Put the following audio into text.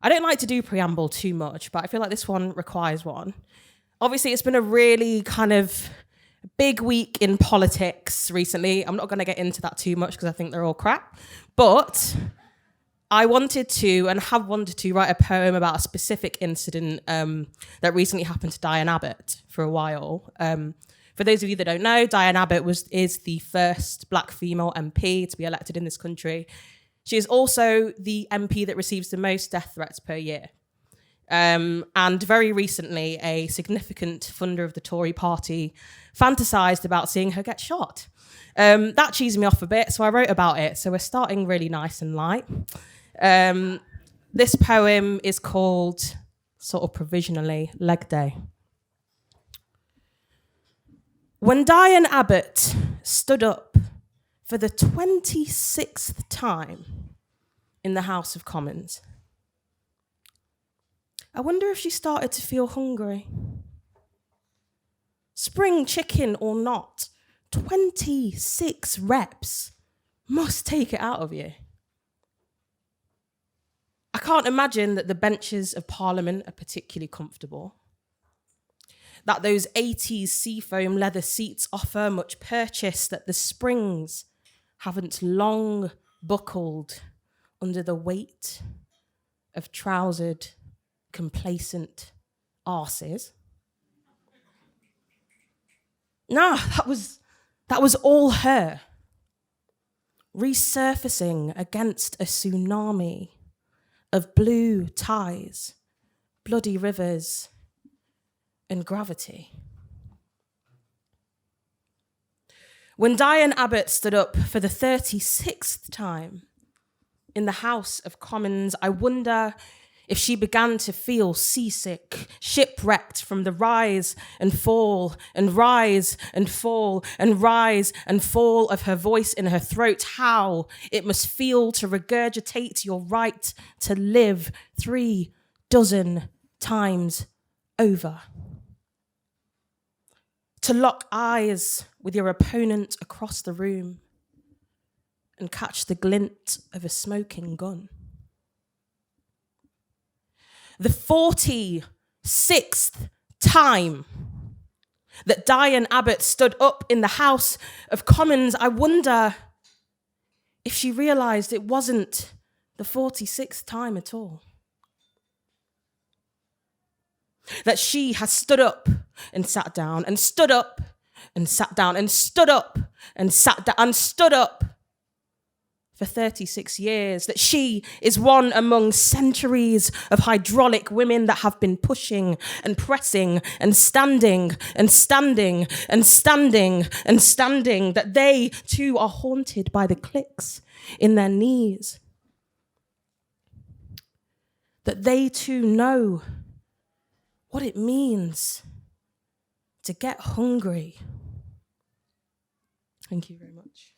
I don't like to do preamble too much, but I feel like this one requires one. Obviously, it's been a really kind of big week in politics recently. I'm not going to get into that too much because I think they're all crap. But I wanted to and have wanted to write a poem about a specific incident that recently happened to Diane Abbott for a while. For those of you that don't know, Diane Abbott is the first black female MP to be elected in this country. She is also the MP that receives the most death threats per year. And very recently, a significant funder of the Tory party fantasised about seeing her get shot. That cheesed me off a bit, so I wrote about it. So we're starting really nice and light. This poem is called, sort of provisionally, Leg Day. When Diane Abbott stood up for the 26th time in the House of Commons, I wonder if she started to feel hungry. Spring chicken or not, 26 reps must take it out of you. I can't imagine that the benches of Parliament are particularly comfortable, that those 80s seafoam leather seats offer much purchase, that the springs haven't long buckled under the weight of trousered, complacent arses. No, that was all her, resurfacing against a tsunami of blue ties, bloody rivers, and gravity. When Diane Abbott stood up for the 36th time in the House of Commons, I wonder if she began to feel seasick, shipwrecked from the rise and fall and rise and fall and rise and fall of her voice in her throat, how it must feel to regurgitate your right to live 36 times over. To lock eyes with your opponent across the room and catch the glint of a smoking gun. The 46th time that Diane Abbott stood up in the House of Commons, I wonder if she realised it wasn't the 46th time at all. That she has stood up and sat down and stood up and sat down and stood up and sat down and stood up for 36 years, that she is one among centuries of hydraulic women that have been pushing and pressing and standing and standing and standing and standing, that they too are haunted by the clicks in their knees, that they too know what it means to get hungry. Thank you very much.